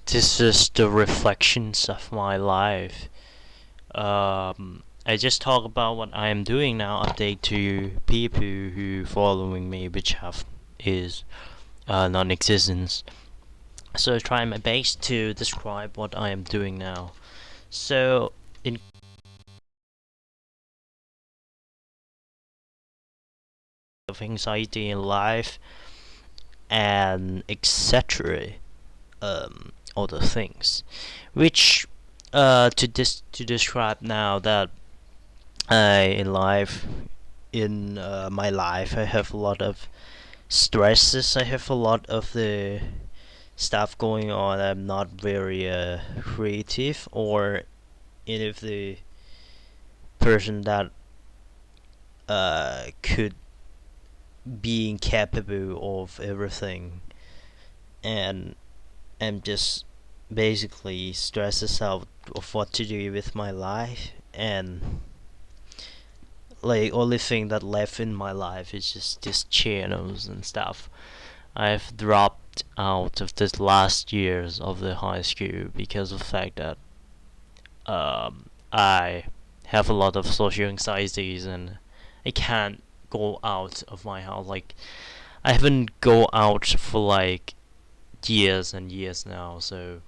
This is the reflections of my life. I just talk about what I am doing now. Update to people who following me, which have is non-existence. So try my best to describe what I am doing now. So in of anxiety in life and etc. Other things, which to describe now that in life in my life I have a lot of stresses. I have a lot of the stuff going on. I'm not very creative or any of the person that could being capable of everything, and I'm just basically stresses out of what to do with my life, and like only thing that left in my life is just these channels and stuff. I've dropped out of this last years of the high school because of the fact that I have a lot of social anxieties and I can't go out of my house. Like I haven't go out for like years and years now. So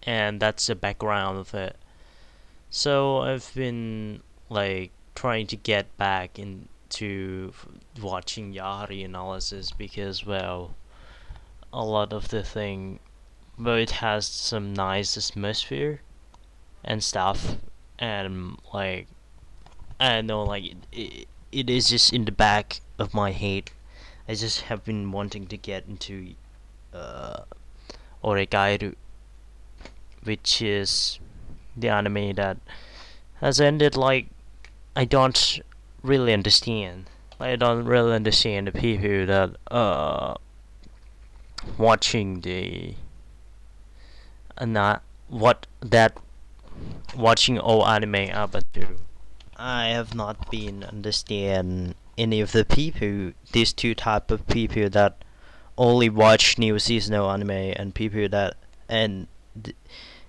and that's the background of it. So I've been like trying to get back into watching Yahari analysis because well a lot of the thing, but it has some nice atmosphere and stuff, and like I don't know, like it is just in the back of my head. I just have been wanting to get into uh Oregairo, which is the anime that has ended. Like I don't really understand. I don't really understand the people that watching the not what that watching all anime up to. I have not been understand any of the people, these two type of people that only watch new seasonal anime and people that and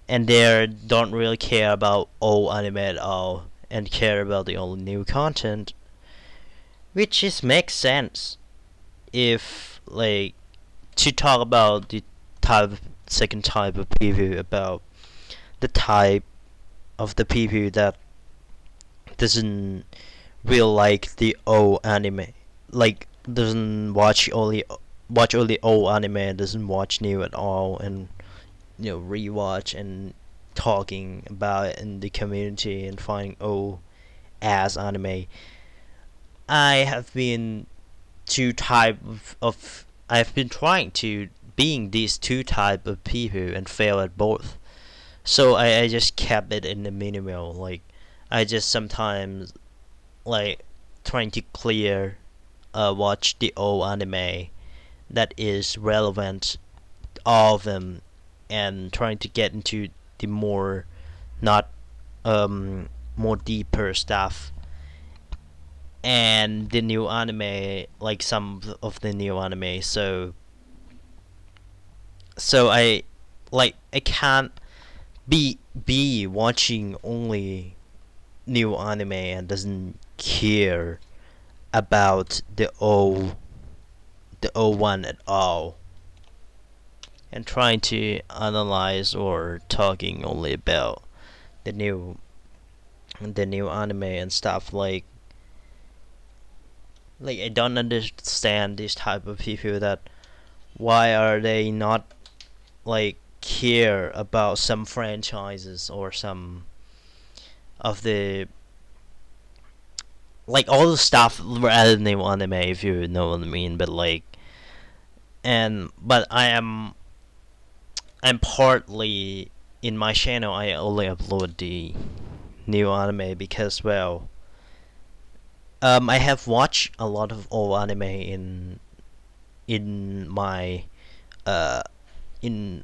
and they don't really care about old anime at all and care about the only new content, which is makes sense if like to talk about the type second type of people about the type of the people that doesn't really like the old anime, like doesn't watch only old anime, doesn't watch new at all, and rewatch and talking about it in the community and finding old ass anime. I have been two type of I've been trying to being these two type of people and fail at both. So I just kept it in the minimal. Like I just sometimes like trying to clear watch the old anime that is relevant, all of them, and trying to get into the more not more deeper stuff, and the new anime, like some of the new anime. So I can't be watching only new anime and doesn't care about the old one at all, and trying to analyze or talking only about the new the new anime and stuff. Like I don't understand this type of people that why are they not like care about some franchises or some of the like all the stuff rather than new anime, if you know what I mean. But like but I'm partly in my channel I only upload the new anime because well I have watched a lot of old anime in my uh in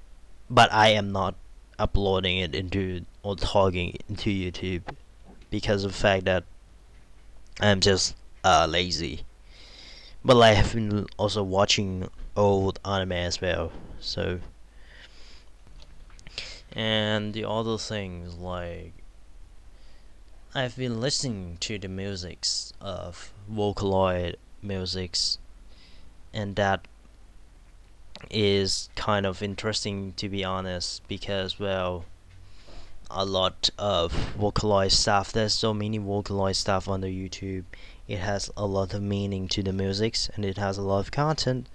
but I am not uploading it into or talking into YouTube because of the fact that I'm just lazy. But I have been also watching old anime as well. So And the other things like I've been listening to the musics of Vocaloid musics, and that is kind of interesting to be honest because well a lot of Vocaloid stuff. There's so many Vocaloid stuff on the YouTube. It has a lot of meaning to the musics and it has a lot of content.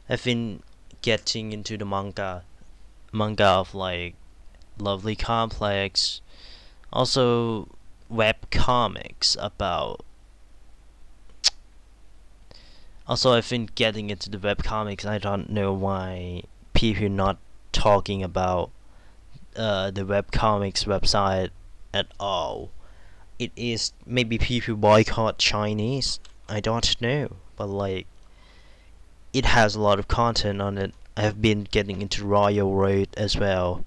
I've been getting into the manga of like Lovely Complex, also web comics about. Also, I've been getting into the web comics. I don't know why people not talking about the web comics website at all. It is maybe people boycott Chinese. I don't know, but like it has a lot of content on it. I've been getting into Royal Road as well.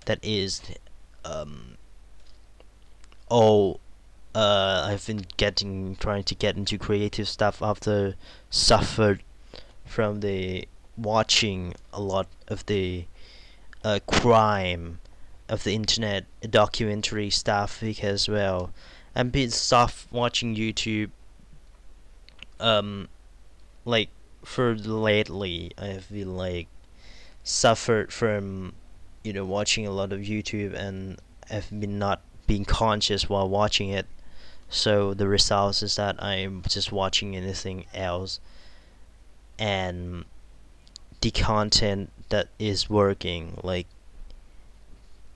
That is um all I've been getting trying to get into creative stuff after suffered from the watching a lot of the crime of the internet documentary stuff because well I've been stuff watching YouTube um like for lately I've been like suffered from watching a lot of YouTube and I've been not being conscious while watching it. So the results is that I'm just watching anything else and the content that is working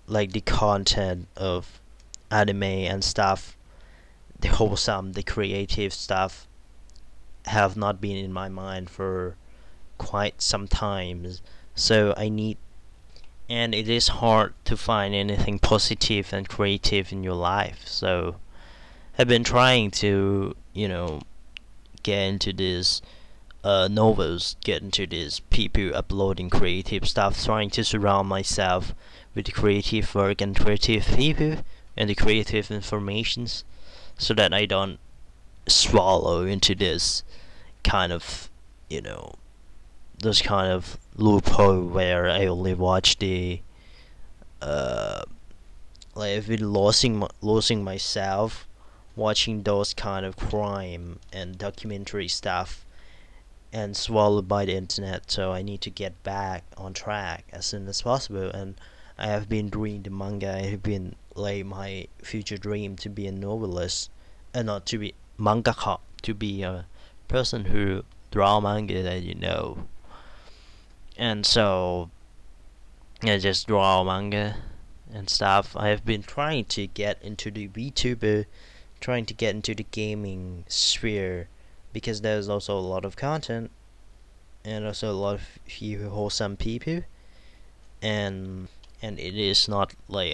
like the content of anime and stuff, the wholesome, the creative stuff have not been in my mind for quite some time. So I need, and it is hard to find anything positive and creative in your life. So I've been trying to, get into this novels, get into this people uploading creative stuff, trying to surround myself with the creative work and creative people and the creative informations so that I don't swallow into this kind of, you know, this kind of loophole where I only watch the, uh, like I've been losing myself watching those kind of crime and documentary stuff and swallowed by the internet. So I need to get back on track as soon as possible. And I have been reading the manga. I have been like my future dream to be a novelist, and not to be mangaka, to be a person who draw manga that you know. And so I just draw manga and stuff. I have been trying to get into the VTuber, trying to get into the gaming sphere because there's also a lot of content and also a lot of few wholesome people and it is not like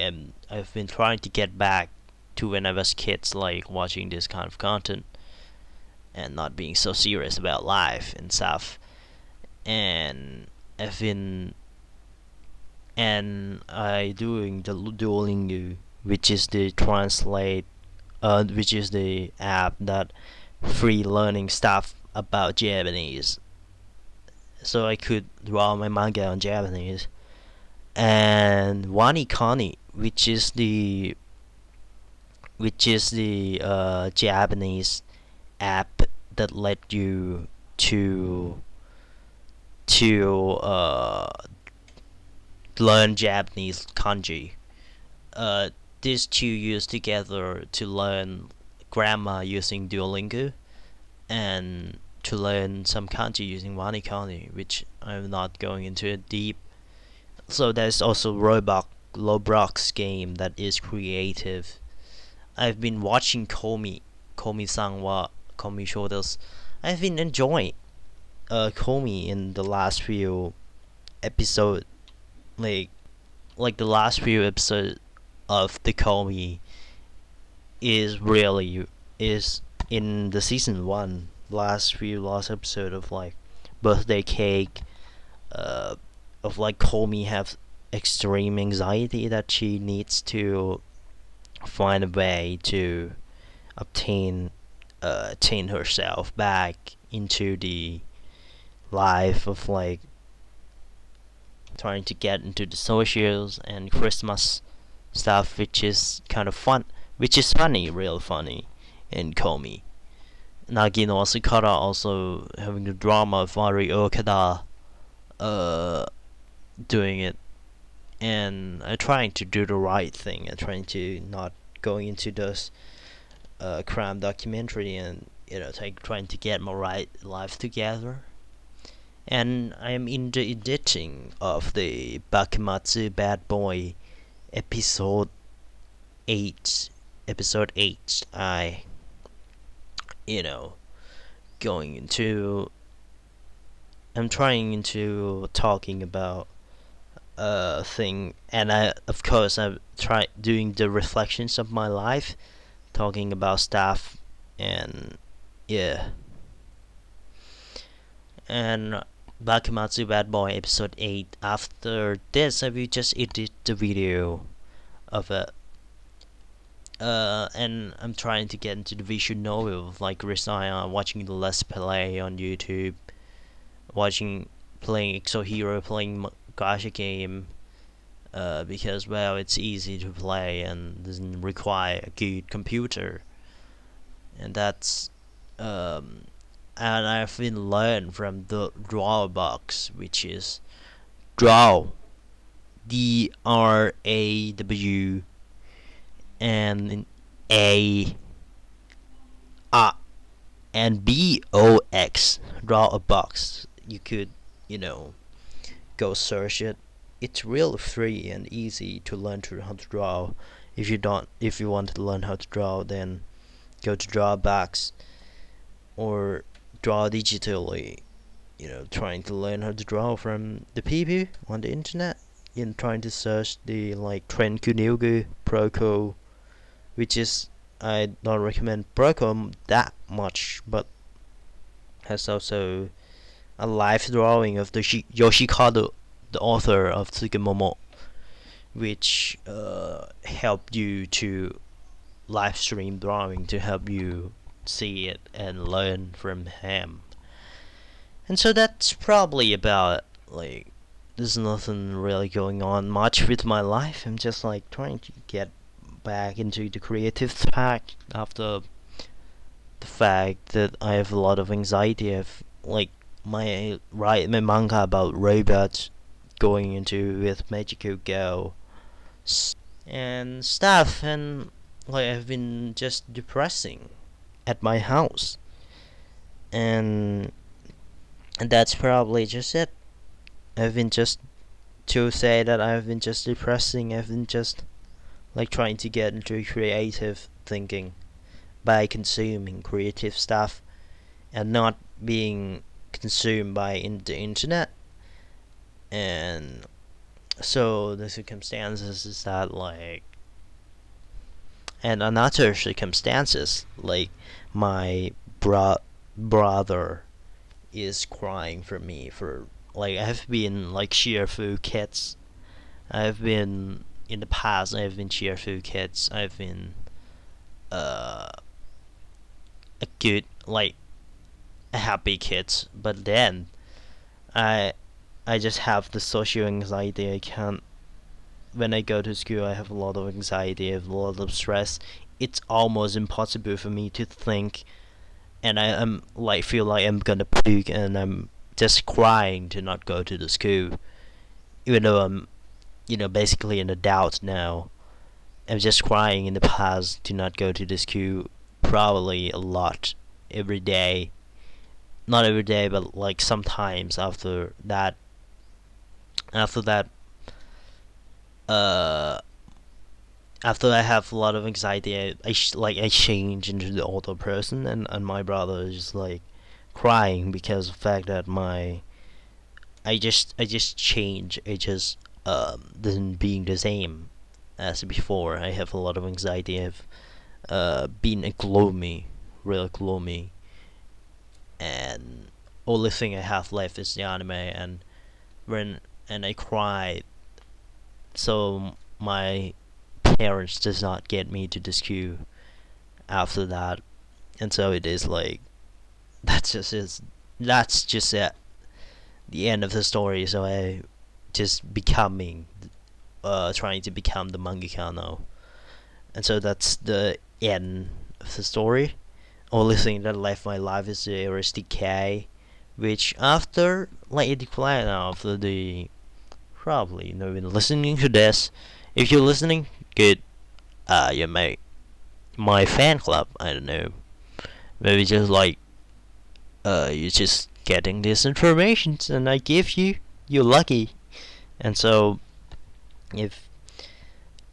I've been trying to get back to when I was kids, like watching this kind of content and not being so serious about life and stuff. And I've been and I doing the Duolingo, which is the translate, which is the app that free learning stuff about Japanese, so I could draw my manga on Japanese. And Wanikani, which is the Japanese app that let you to to learn Japanese kanji. Uh, these two used together to learn grammar using Duolingo and to learn some kanji using Wanikani, which I'm not going into it deep. So there's also Roblox game that is creative. I've been watching Komi-san wa Komi Shoulders. I've been enjoying Komi in the last few episode, like the last few episodes of the Komi is really is in the season one. Last episode of like birthday cake, uh, of like Komi have extreme anxiety that she needs to find a way to obtain attain herself back into the life of like trying to get into the socials and Christmas stuff, which is kind of fun, which is funny, real funny, and Komi. Nagi no Asukara also having the drama of Mari Okada doing it, and trying to do the right thing and trying to not going into those crime documentary and trying to get my right life together. And I am in the editing of the Bakumatsu Bad Boy episode 8. Episode 8. I, going into. I'm trying into talking about thing, and of course, I'm doing the reflections of my life, talking about stuff, and yeah. And Bakumatsu Bad Boy episode 8. After this, I will just edit the video of it. And I'm trying to get into the visual novel, like Risaya, watching the Let's Play on YouTube, playing Exo Hero, playing gacha game, because, well, it's easy to play and doesn't require a good computer. And that's, and I've been learned from the draw box, which is draw, DRAW, and A and BOX, draw a box. You could, go search it. It's really free and easy to learn how to draw. If you want to learn how to draw, then go to Drawbox or draw digitally. Trying to learn how to draw from the people on the internet. Trying to search the Trend Kunilgu Proco, which is, I don't recommend Proco that much, but has also a live drawing of the Yoshikado, the author of Tsukumomo, which helped you to live stream drawing to help you see it and learn from him. And so that's probably about there's nothing really going on much with my life. I'm just trying to get back into the creative track after the fact that I have a lot of anxiety of my manga about robots going into with Magical Girl and stuff, and I've been just depressing at my house, and that's probably just it. I've been just to say that I've been just depressing. I've been just trying to get into creative thinking by consuming creative stuff and not being consumed by the internet. And so the circumstances is that and another circumstances my brother is crying for me for I've been cheerful kids. I've been in the past. I've been cheerful kids. I've been a good a happy kids. But then I just have the social anxiety. I can't. When I go to school, I have a lot of anxiety. I have a lot of stress. It's almost impossible for me to think, and I am feel like I'm gonna puke, and I'm just crying to not go to the school, even though I'm basically an adult now. I'm just crying in the past to not go to the school, probably a lot, every day. Not every day, but sometimes after that. Uh, After I have a lot of anxiety, I change into the older person, and my brother is just crying because of the fact that I just change. I just doesn't being the same as before. I have a lot of anxiety. I've been a gloomy, real gloomy, and only thing I have left is the anime, and I cried, so my parents does not get me to the school after that, and so it is that's just it. The end of the story. So just trying to become the mangaka now. And so that's the end of the story. Only thing that left my life is the Eroistic-ke, which after like it declined after the probably been listening to this. If you're listening, good. You make my fan club. I don't know. Maybe just like you're just getting this information, and I give you. You're lucky. And so if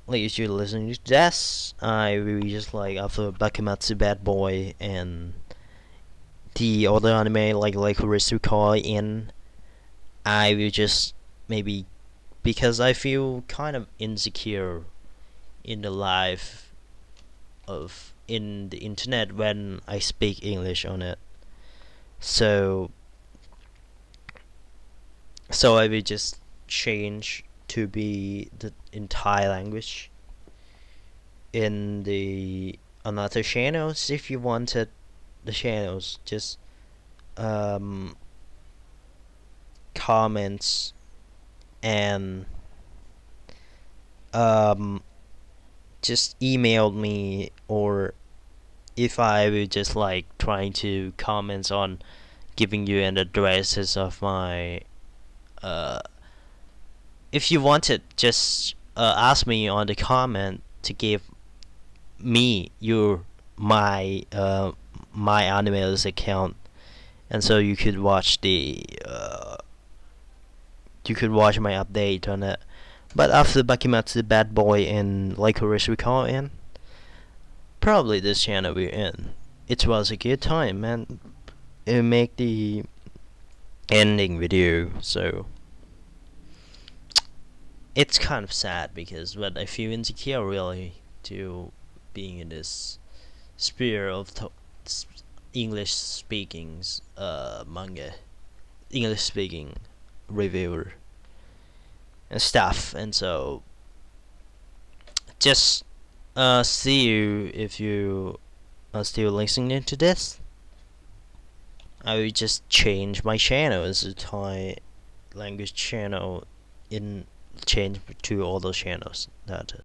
like you're listening to this, I really just like after Bakumatsu Bad Boy and the other anime like Eroistic-ke in, I will just maybe because I feel kind of insecure in the life of in the internet when I speak English on it. So I will just change to be the entire language in the another channels if you wanted the channels just comments and just emailed me, or if I will just like trying to comment on giving you an addresses of my if you wanted just ask me on the comment to give me your my animals account, and so you could watch my update on it. But after Bakumatsu Bad Boy and like Eroistic-ke in, probably this channel we're in. It was a good time, man. It make the ending video, so it's kind of sad because but I feel insecure really to being in this sphere of English speaking manga, English speaking reviewer and stuff, and so just see you if you are still listening to this. I will just change my channel as a Thai language channel in change to all those channels. That's it.